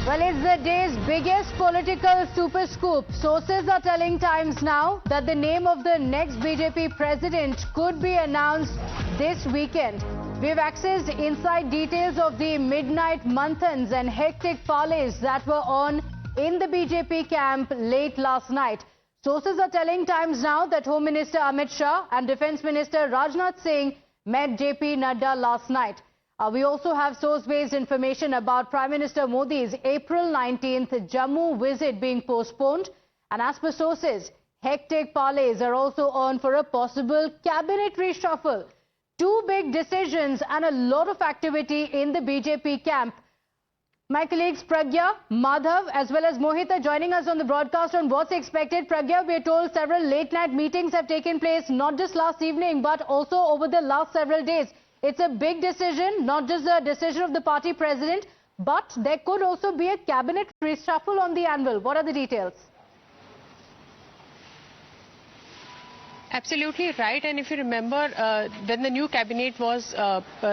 Well, it's the day's biggest political super scoop. Sources are telling Times Now that the name of the next BJP president could be announced this weekend. We've accessed inside details of the midnight manthans and hectic parleys that were on in the BJP camp late last night. Sources are telling Times Now that Home Minister Amit Shah and Defence Minister Rajnath Singh met JP Nadda last night. We also have source-based information about Prime Minister Modi's April 19th Jammu visit being postponed. And as per sources, hectic parleys are also on for a possible cabinet reshuffle. Two big decisions and a lot of activity in the BJP camp. My colleagues Pragya, Madhav as well as Mohit are joining us on the broadcast on what's expected. Pragya, we're told several late-night meetings have taken place, not just last evening, but also over the last several days. It's a big decision, not just the decision of the party president, but there could also be a cabinet reshuffle on the anvil. What are the details? Absolutely right. And if you remember, when the new cabinet was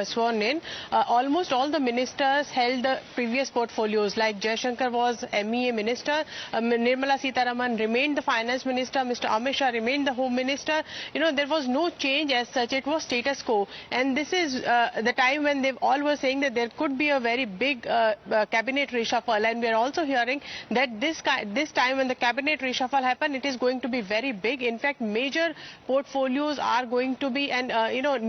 sworn in, almost all the ministers held the previous portfolios. Like Jaishankar was MEA minister, Nirmala Sitharaman remained the finance minister, Mr. Amit Shah remained the home minister. You know, there was no change as such. It was status quo. And this is the time when they all were saying that there could be a very big cabinet reshuffle. And we are also hearing that this time when the cabinet reshuffle happen, it is going to be very big. In fact, major portfolios are going to be, and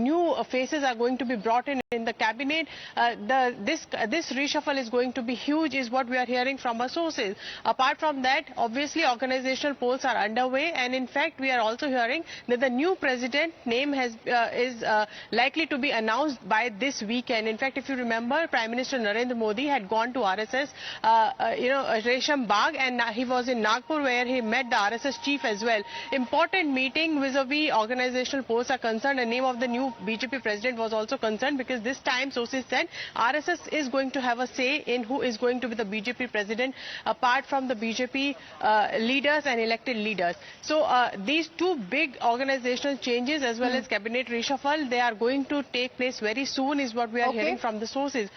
new faces are going to be brought in the cabinet. This reshuffle is going to be huge, is what we are hearing from our sources. Apart from that, obviously organizational polls are underway, and in fact we are also hearing that the new president name is likely to be announced by this weekend. In fact, if you remember, Prime Minister Narendra Modi had gone to RSS, Resham Bagh, and he was in Nagpur where he met the RSS chief as well. Important meeting vis-a-vis organizational polls are concerned. The name of the new BJP president was also concerned, because this time sources said RSS is going to have a say in who is going to be the BJP president, apart from the BJP leaders and elected leaders. So these two big organizational changes as well as cabinet reshuffle, they are going to take place very soon, is what we are hearing from the sources.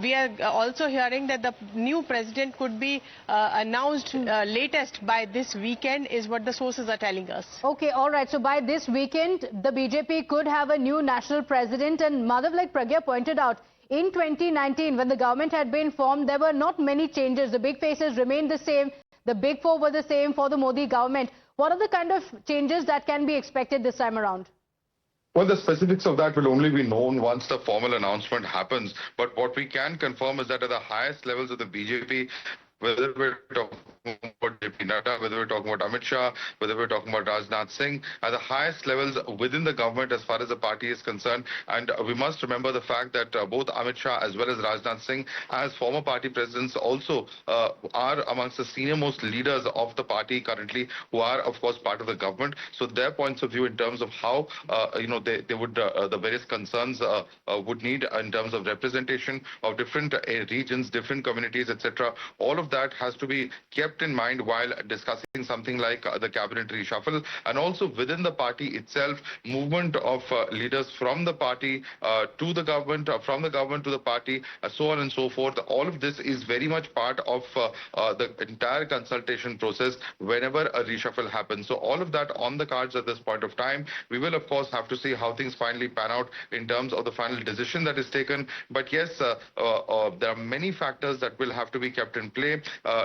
We are also hearing that the new president could be announced latest by this weekend, is what the sources are telling us. Okay, all right. So by this weekend, the BJP could have a new national president. And Madhav, like Pragya pointed out, in 2019, when the government had been formed, there were not many changes. The big faces remained the same. The big four were the same for the Modi government. What are the kind of changes that can be expected this time around? Well, the specifics of that will only be known once the formal announcement happens. But what we can confirm is that at the highest levels of the BJP, whether we're talking about JP Nadda, whether we're talking about Amit Shah, whether we're talking about Rajnath Singh, at the highest levels within the government as far as the party is concerned. And we must remember the fact that both Amit Shah as well as Rajnath Singh, as former party presidents, also are amongst the senior most leaders of the party currently, who are, of course, part of the government. So their points of view in terms of how, they would, the various concerns would need in terms of representation of different regions, different communities, etc. All of that has to be kept in mind while discussing something like the cabinet reshuffle, and also within the party itself, movement of leaders from the party to the government, from the government to the party, so on and so forth. All of this is very much part of the entire consultation process whenever a reshuffle happens. So all of that on the cards at this point of time. We will, of course, have to see how things finally pan out in terms of the final decision that is taken. But yes, there are many factors that will have to be kept in play.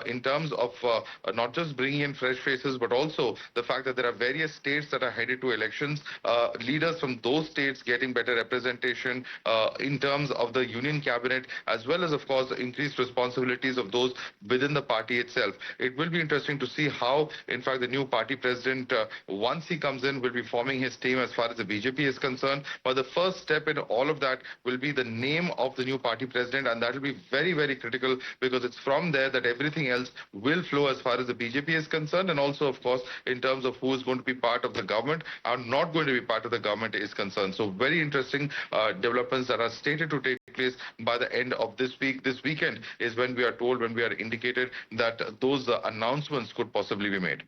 In terms of not just bringing in fresh faces, but also the fact that there are various states that are headed to elections, leaders from those states getting better representation in terms of the union cabinet, as well as, of course, increased responsibilities of those within the party itself. It will be interesting to see how, in fact, the new party president, once he comes in, will be forming his team as far as the BJP is concerned. But the first step in all of that will be the name of the new party president, and that will be very, very critical, because it's from there that everything else will flow as far as the BJP is concerned, and also, of course, in terms of who is going to be part of the government and not going to be part of the government is concerned. So very interesting developments that are stated to take place by the end of this week. This weekend is when we are told, when we are indicated that those announcements could possibly be made.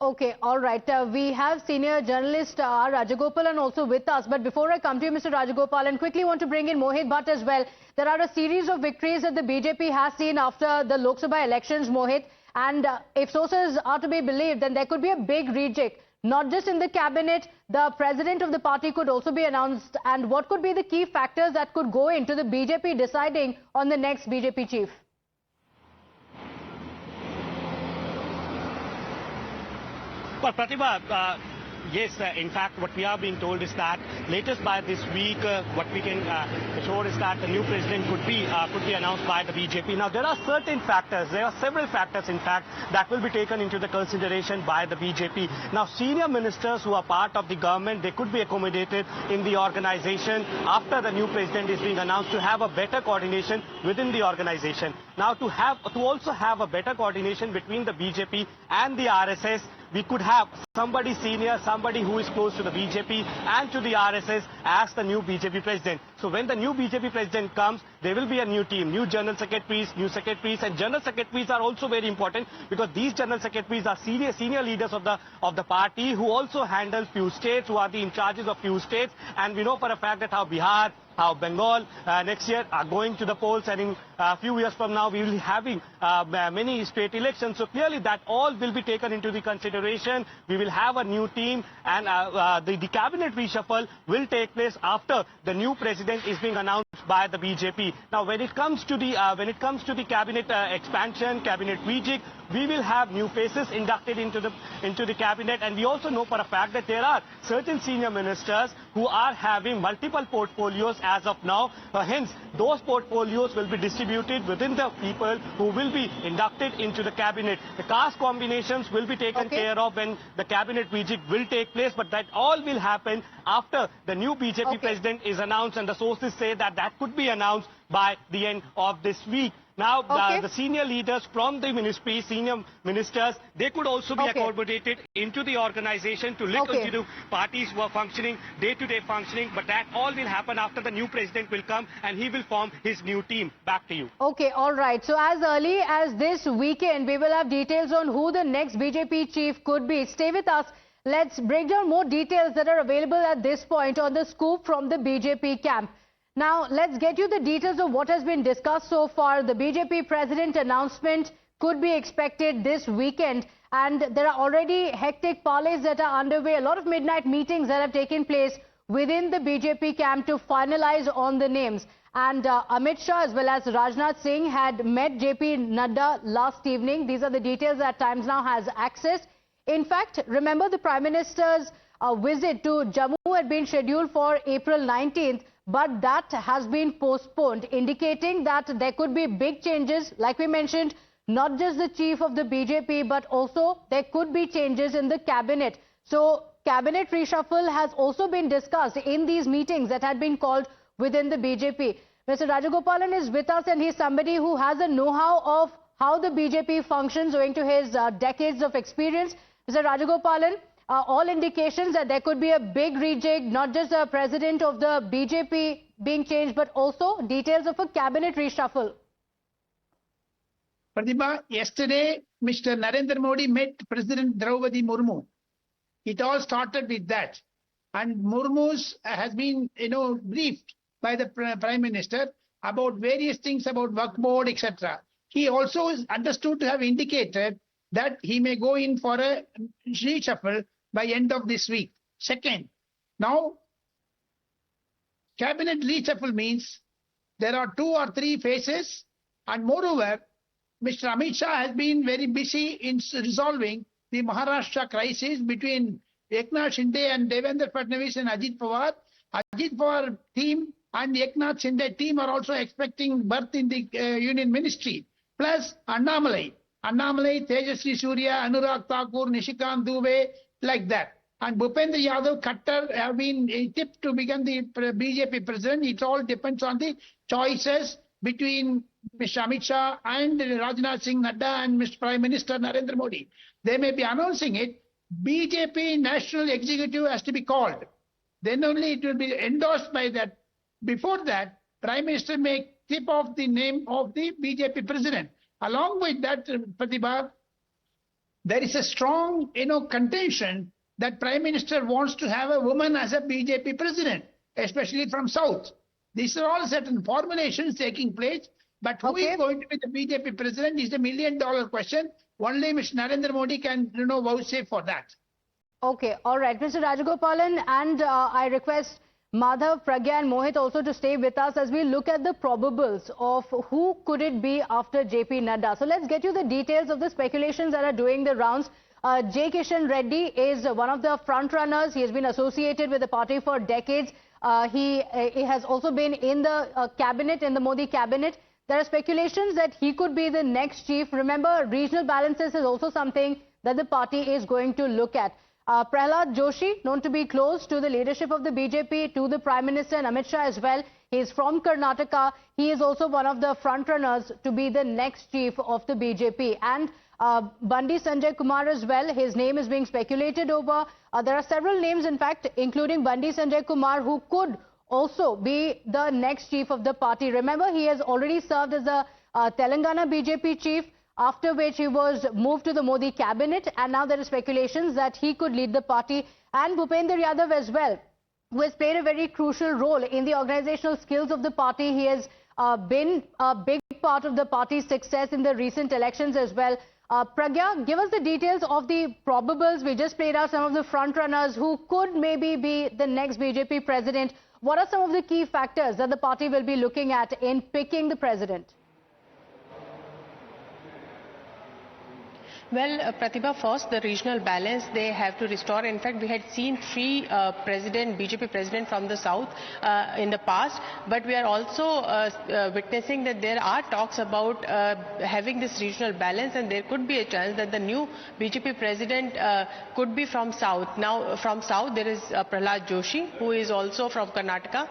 Okay, all right. We have senior journalist R. Rajagopalan also with us. But before I come to you, Mr. Rajagopalan, quickly want to bring in Mohit Bhatt as well. There are a series of victories that the BJP has seen after the Lok Sabha elections, Mohit. And if sources are to be believed, then there could be a big rejig. Not just in the cabinet, the president of the party could also be announced. And what could be the key factors that could go into the BJP deciding on the next BJP chief? Well, Pratibha, yes, in fact, what we are being told is that latest by this week, what we can assure is that the new president could be announced by the BJP. Now, there are certain factors, there are several factors, in fact, that will be taken into the consideration by the BJP. Now, senior ministers who are part of the government, they could be accommodated in the organization after the new president is being announced to have a better coordination within the organization. Now, to also have a better coordination between the BJP and the RSS, we could have somebody senior, somebody who is close to the BJP and to the RSS as the new BJP president. So when the new BJP president comes, there will be a new team, new general secretaries, and general secretaries are also very important because these general secretaries are senior leaders of the party who also handle few states, who are the in charges of few states, and we know for a fact that how Bihar, how Bengal next year are going to the polls, and in a few years from now we will be having many state elections. So clearly that all will be taken into the consideration. We will have a new team, and the cabinet reshuffle will take place after the new president is being announced by the BJP. Now, when it comes to the cabinet expansion, cabinet rejig, we will have new faces inducted into the cabinet, and we also know for a fact that there are certain senior ministers who are having multiple portfolios as of now. Hence, those portfolios will be distributed within the people who will be inducted into the cabinet. The caste combinations will be taken care of when the cabinet rejig will take place, but that all will happen after the new BJP president is announced, and the sources say that that could be announced by the end of this week. Now, the senior leaders from the ministry, senior ministers, they could also be accommodated into the organization to look into the parties who are functioning, day-to-day functioning, but that all will happen after the new president will come and he will form his new team. Back to you. Okay, all right. So as early as this weekend, we will have details on who the next BJP chief could be. Stay with us. Let's break down more details that are available at this point on the scoop from the BJP camp. Now, let's get you the details of what has been discussed so far. The BJP president announcement could be expected this weekend, and there are already hectic parleys that are underway. A lot of midnight meetings that have taken place within the BJP camp to finalize on the names. And Amit Shah as well as Rajnath Singh had met JP Nadda last evening. These are the details that Times Now has accessed. In fact, remember the Prime Minister's visit to Jammu had been scheduled for April 19th. But that has been postponed, indicating that there could be big changes. Like we mentioned, not just the chief of the BJP, but also there could be changes in the cabinet. So cabinet reshuffle has also been discussed in these meetings that had been called within the BJP. Mr. Rajagopalan is with us, and he's somebody who has a know-how of how the BJP functions owing to his decades of experience. Mr. Rajagopalan, all indications that there could be a big rejig, not just the president of the BJP being changed, but also details of a cabinet reshuffle. Pratibha, yesterday, Mr. Narendra Modi met President Draupadi Murmu. It all started with that. And Murmu has been, briefed by the Prime Minister about various things about work board, etc. He also is understood to have indicated that he may go in for a reshuffle by end of this week. Second, now cabinet reshuffle means there are 2 or 3 phases, and moreover, Mr. Amit Shah has been very busy in resolving the Maharashtra crisis between Eknath Shinde and Devendra Fadnavis and Ajit Pawar. Ajit Pawar team and the Eknath Shinde team are also expecting berth in the Union Ministry. Plus Annamalai, Tejasvi Surya, Anurag Thakur, Nishikant Dubey, like that. And Bhupendra Yadav, Khattar have been tipped to become the BJP president. It all depends on the choices between Mr. Amit Shah and Rajnath Singh, Nadda and Mr. Prime Minister Narendra Modi. They may be announcing it. BJP National Executive has to be called. Then only it will be endorsed by that. Before that, Prime Minister may tip off the name of the BJP president. Along with that, Pratibha, there is a strong, contention that Prime Minister wants to have a woman as a BJP president, especially from South. These are all certain formulations taking place. But who is going to be the BJP president is the million-dollar question. Only Mr. Narendra Modi can, vouchsafe for that. Okay, all right. Mr. Rajagopalan, and I request Madhav, Pragya and Mohit also to stay with us as we look at the probables of who could it be after JP Nadda. So let's get you the details of the speculations that are doing the rounds. J. Kishan Reddy is one of the front runners. He has been associated with the party for decades. He has also been in the cabinet, in the Modi cabinet. There are speculations that he could be the next chief. Remember, regional balances is also something that the party is going to look at. Prahlad Joshi, known to be close to the leadership of the BJP, to the Prime Minister and Amit Shah as well. He is from Karnataka. He is also one of the front runners to be the next chief of the BJP. And Bandi Sanjay Kumar as well. His name is being speculated over. There are several names, in fact, including Bandi Sanjay Kumar, who could also be the next chief of the party. Remember, he has already served as the Telangana BJP chief, after which he was moved to the Modi cabinet, and now there are speculations that he could lead the party. And Bhupendra Yadav as well, who has played a very crucial role in the organizational skills of the party. He has been a big part of the party's success in the recent elections as well. Pragya, give us the details of the probables. We just played out some of the front runners who could maybe be the next BJP president. What are some of the key factors that the party will be looking at in picking the president? Well, Pratibha, first, the regional balance they have to restore. In fact, we had seen three BJP president from the south in the past, but we are also witnessing that there are talks about having this regional balance, and there could be a chance that the new BJP president could be from south. Now, from south, there is Prahlad Joshi, who is also from Karnataka,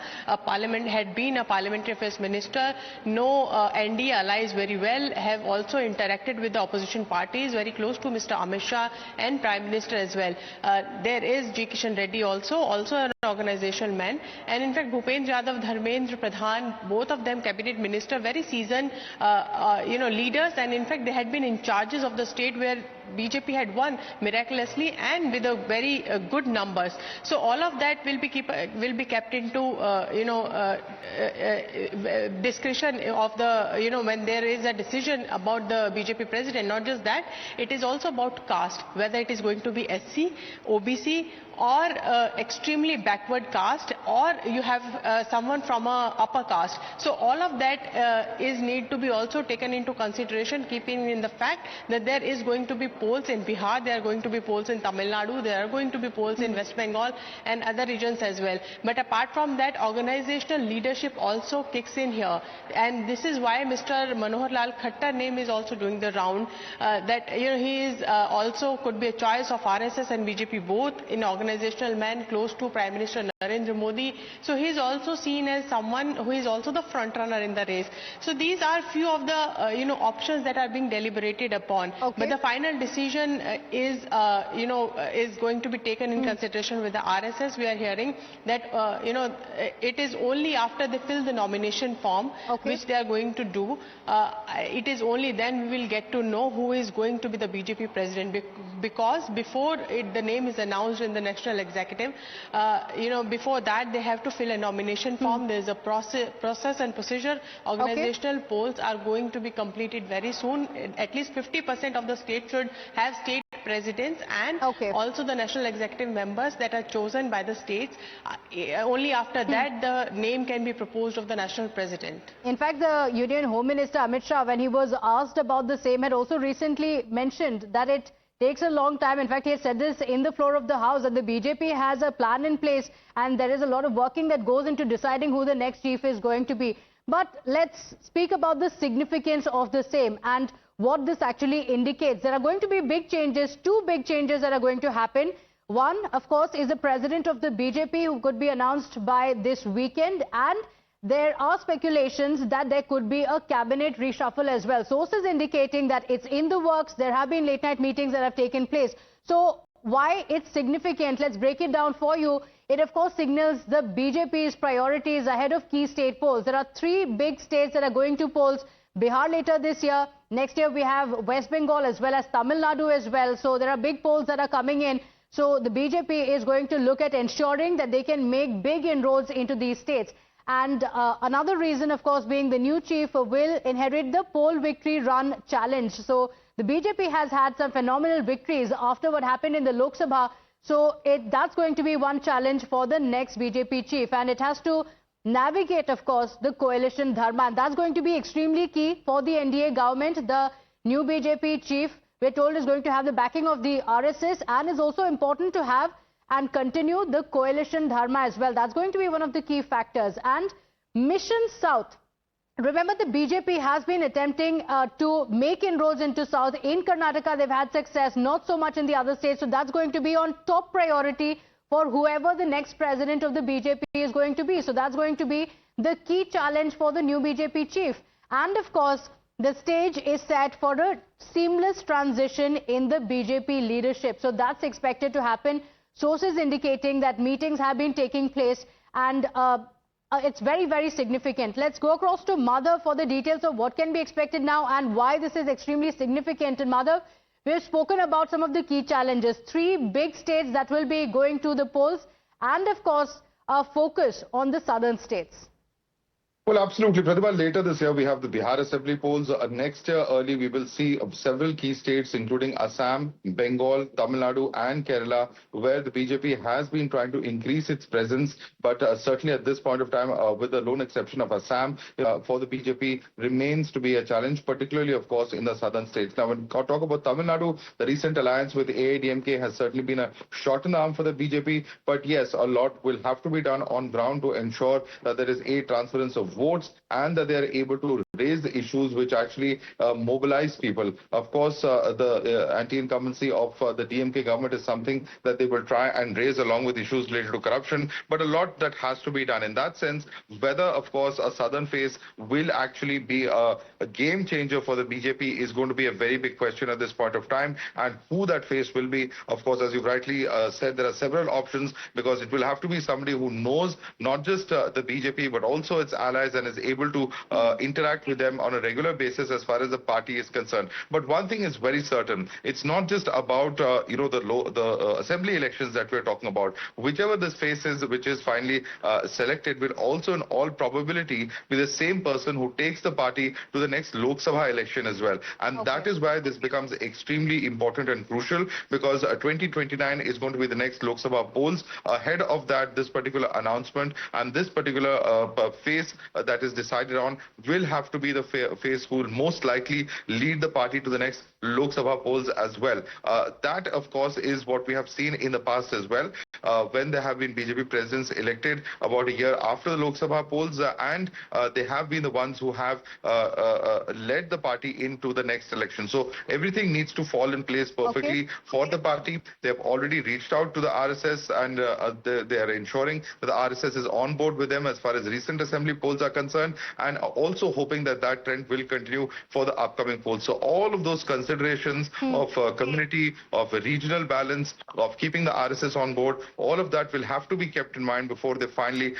had been a parliamentary affairs minister, know NDA allies very well, have also interacted with the opposition parties, very close to Mr. Amit Shah and Prime Minister as well. There is J. Kishan Reddy also an organizational man, and in fact Bhupendra Yadav, Dharmendra Pradhan, both of them cabinet minister, very seasoned leaders, and in fact they had been in charges of the state where BJP had won miraculously and with a very good numbers. So all of that will be kept into discretion of the when there is a decision about the BJP president. Not just that, it is also about caste, whether it is going to be SC, OBC or extremely backward caste, or you have someone from a upper caste. So all of that need to be also taken into consideration, keeping in the fact that there is going to be polls in Bihar, there are going to be polls in Tamil Nadu, there are going to be polls in West Bengal and other regions as well. But apart from that, organizational leadership also kicks in here, and this is why Mr. Manohar Lal Khattar name is also doing the round. That he is also could be a choice of RSS and BJP both in organizational man, close to Prime Minister Narendra Modi. So he is also seen as someone who is also the front runner in the race. So these are few of the options that are being deliberated upon. Okay. But the final decision is going to be taken in consideration with the RSS. We are hearing that it is only after they fill the nomination form, which they are going to do. It is only then we will get to know who is going to be the BJP president, because before the name is announced in the national executive, before that they have to fill a nomination form. There is a process and procedure. Organizational polls are going to be completed very soon. At least 50% of the state should have state presidents, and also the national executive members that are chosen by the states. Only after that the name can be proposed of the national president. In fact, the Union Home Minister Amit Shah, when he was asked about the same, had also recently mentioned that it takes a long time. In fact, he had said this in the floor of the House, that the BJP has a plan in place and there is a lot of working that goes into deciding who the next chief is going to be. But let's speak about the significance of the same and what this actually indicates. There are going to be big changes, two big changes that are going to happen. One, of course, is the president of the BJP who could be announced by this weekend, and there are speculations that there could be a cabinet reshuffle as well. Sources indicating that it's in the works. There have been late-night meetings that have taken place. So why it's significant? Let's break it down for you. It, of course, signals the BJP's priorities ahead of key state polls. There are three big states that are going to polls. Bihar later this year, Next year we have West Bengal as well as Tamil Nadu as well. So there are big polls that are coming in. So the BJP is going to look at ensuring that they can make big inroads into these states. And another reason, of course, being the new chief will inherit the poll victory run challenge. So the BJP has had some phenomenal victories after what happened in the Lok Sabha. So that's going to be one challenge for the next BJP chief. And it has to navigate, of course, the coalition dharma. And that's going to be extremely key for the NDA government. The new BJP chief, we're told, is going to have the backing of the RSS, and is also important to have and continue the coalition dharma as well. That's going to be one of the key factors. And Mission South. Remember, the BJP has been attempting to make inroads into South. In Karnataka, they've had success, not so much in the other states. So that's going to be on top priority for whoever the next president of the BJP is going to be. So that's going to be the key challenge for the new BJP chief. And of course, the stage is set for a seamless transition in the BJP leadership. So that's expected to happen. Sources indicating that meetings have been taking place, and it's very, very significant. Let's go across to Madhav for the details of what can be expected now and why this is extremely significant. And Madhav, we've spoken about some of the key challenges. 3 big states that will be going to the polls, and of course, a focus on the southern states. Well, absolutely. Pratibha, later this year, we have the Bihar Assembly polls. Next year, early, we will see several key states, including Assam, Bengal, Tamil Nadu and Kerala, where the BJP has been trying to increase its presence. But certainly at this point of time, with the lone exception of Assam, for the BJP remains to be a challenge, particularly, of course, in the southern states. Now, when we talk about Tamil Nadu, the recent alliance with AIDMK has certainly been a shot in the arm for the BJP. But yes, a lot will have to be done on ground to ensure that there is a transference of votes and that they are able to raise the issues which actually mobilize people. Of course, the anti-incumbency of the DMK government is something that they will try and raise along with issues related to corruption, but a lot that has to be done. In that sense, whether, of course, a southern face will actually be a game changer for the BJP is going to be a very big question at this point of time, and who that face will be, of course, as you rightly said, there are several options, because it will have to be somebody who knows not just the BJP but also its allies and is able to interact with them on a regular basis as far as the party is concerned. But one thing is very certain, it's not just about the assembly elections that we're talking about. Whichever this face is which is finally selected will also in all probability be the same person who takes the party to the next Lok Sabha election as well. And that is why this becomes extremely important and crucial, because 2029 is going to be the next Lok Sabha polls. Ahead of that, this particular announcement and this particular face that is decided on will have to be the face who will most likely lead the party to the next Lok Sabha polls as well. That, of course, is what we have seen in the past as well, when there have been BJP presidents elected about a year after the Lok Sabha polls, and they have been the ones who have led the party into the next election. So everything needs to fall in place perfectly for the party. They have already reached out to the RSS, and they are ensuring that the RSS is on board with them as far as recent assembly polls are concerned, and also hoping that that trend will continue for the upcoming polls. So all of those considerations of community, of a regional balance, of keeping the RSS on board, all of that will have to be kept in mind before they finally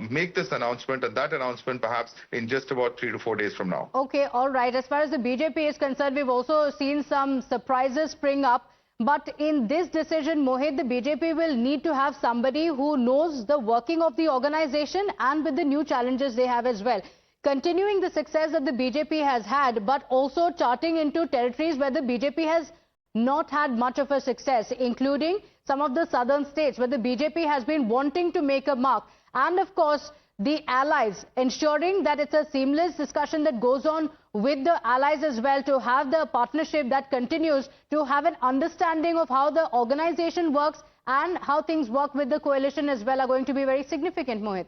make this announcement, and that announcement perhaps in just about 3 to 4 days from now. Okay, all right. As far as the BJP is concerned, we've also seen some surprises spring up. But in this decision, Mohit, the BJP will need to have somebody who knows the working of the organization and with the new challenges they have as well. Continuing the success that the BJP has had, but also charting into territories where the BJP has not had much of a success, including some of the southern states where the BJP has been wanting to make a mark. And of course, the allies, ensuring that it's a seamless discussion that goes on with the allies as well, to have the partnership that continues, to have an understanding of how the organization works and how things work with the coalition as well, are going to be very significant, Mohit.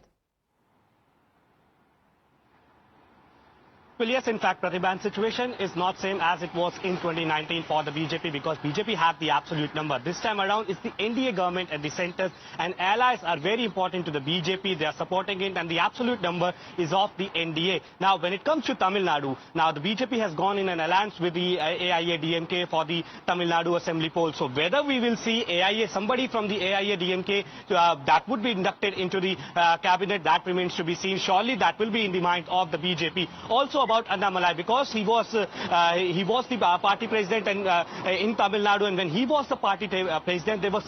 Well, yes, in fact, Pratibha's situation is not same as it was in 2019 for the BJP, because BJP had the absolute number. This time around, it's the NDA government at the center, and allies are very important to the BJP. They are supporting it, and the absolute number is of the NDA. Now, when it comes to Tamil Nadu, now the BJP has gone in an alliance with the AIA-DMK for the Tamil Nadu assembly poll. So whether we will see somebody from the AIA-DMK that would be inducted into the cabinet, that remains to be seen. Surely that will be in the mind of the BJP. Also, about Annamalai, because he was the party president in Tamil Nadu, and when he was the party president, there were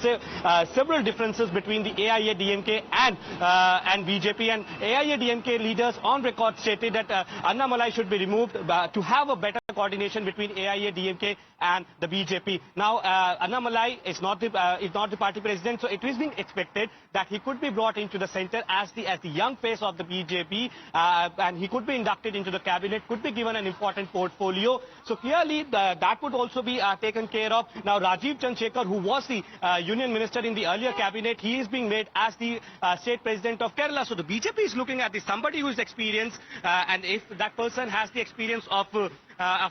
several differences between the AIADMK and BJP, and AIADMK leaders on record stated that Annamalai should be removed to have a better coordination between AIADMK and the BJP. Now, Annamalai is not the party president, so it is being expected that he could be brought into the center as the young face of the BJP, and he could be inducted into the cabinet, could be given an important portfolio. So clearly, that would also be taken care of. Now, Rajiv Chandrasekhar, who was the union minister in the earlier cabinet, he is being made as the state president of Kerala. So the BJP is looking at somebody who is experienced, and if that person has the experience of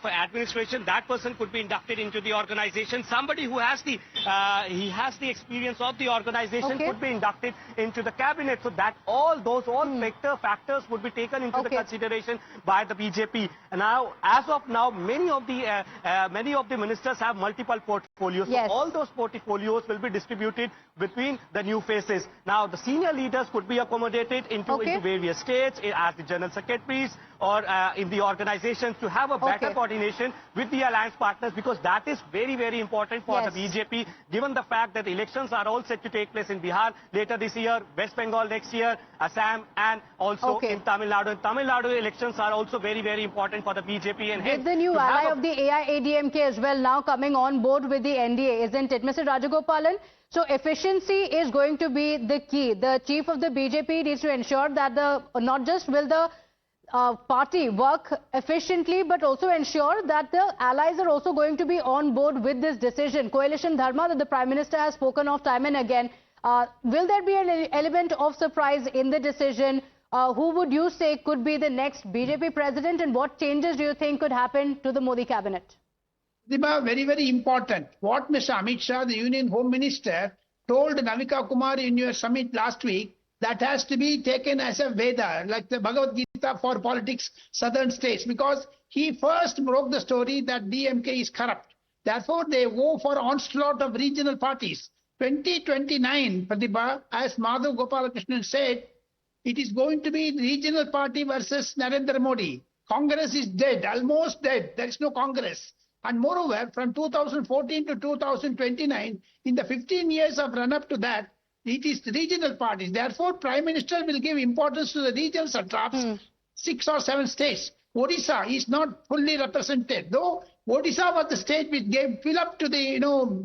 administration, that person could be inducted into the organization. Somebody who has the experience of the organization could be inducted into the cabinet. So that all factors would be taken into the consideration by the BJP. And now, as of now, many of the ministers have multiple portfolios. Yes. So all those portfolios will be distributed between the new faces. Now, the senior leaders could be accommodated into various states as the general secretaries or in the organizations to have a better coordination with the alliance partners, because that is very, very important for the BJP, given the fact that the elections are all set to take place in Bihar later this year, West Bengal next year, Assam, and also in Tamil Nadu. And Tamil Nadu elections are also very, very important for the BJP. And with the new ally of the AIADMK as well now coming on board with the NDA, isn't it, Mr. Rajagopalan? So efficiency is going to be the key. The chief of the BJP needs to ensure that not just will the party work efficiently, but also ensure that the allies are also going to be on board with this decision. Coalition dharma that the Prime Minister has spoken of time and again. Will there be an element of surprise in the decision? Who would you say could be the next BJP president, and what changes do you think could happen to the Modi cabinet? Very, very important. What Mr. Amit Shah, the Union Home Minister, told Navika Kumar in your summit last week, that has to be taken as a Veda, like the Bhagavad Gita for politics, southern states, because he first broke the story that DMK is corrupt. Therefore, they go for onslaught of regional parties. 2029, Pratibha, as Madhav Gopalakrishnan said, it is going to be regional party versus Narendra Modi. Congress is dead, almost dead. There is no Congress. And moreover, from 2014 to 2029, in the 15 years of run-up to that, it is the regional parties. Therefore, Prime Minister will give importance to the regional satraps, 6 or 7 states. Odisha is not fully represented, though Odisha was the state which gave fill up to the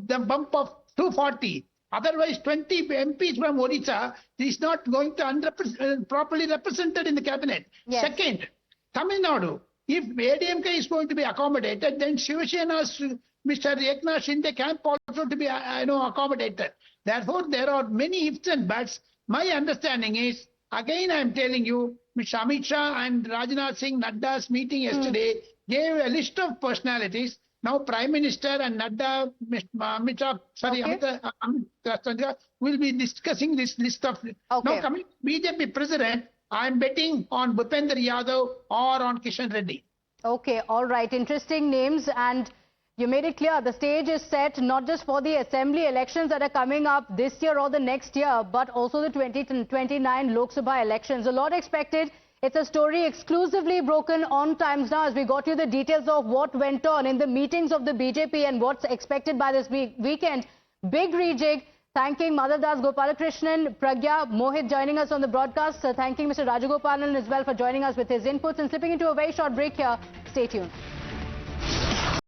the bump of 240. Otherwise, 20 MPs from Odisha is not going to properly represented in the cabinet. Yes. Second, Tamil Nadu. If ADMK is going to be accommodated, then Shiv Sena's Mr. Eknath Shinde can also to be accommodated. Therefore, there are many ifs and buts. My understanding is, again I am telling you, Mr. Amit Shah and Rajnath Singh Nadda's meeting yesterday gave a list of personalities. Now Prime Minister and Nadda, Amit Shah, will be discussing this list of... Now coming BJP President, I am betting on Bhupender Yadav or on Kishan Reddy. Okay, all right. Interesting names, and you made it clear the stage is set not just for the assembly elections that are coming up this year or the next year, but also the 2029 Lok Sabha elections. A lot expected. It's a story exclusively broken on Times Now as we got you the details of what went on in the meetings of the BJP and what's expected by this weekend. Big rejig. Thanking Madhav Das Gopalakrishnan, Pragya, Mohit joining us on the broadcast. Thanking Mr. Rajagopalan as well for joining us with his inputs, and slipping into a very short break here. Stay tuned.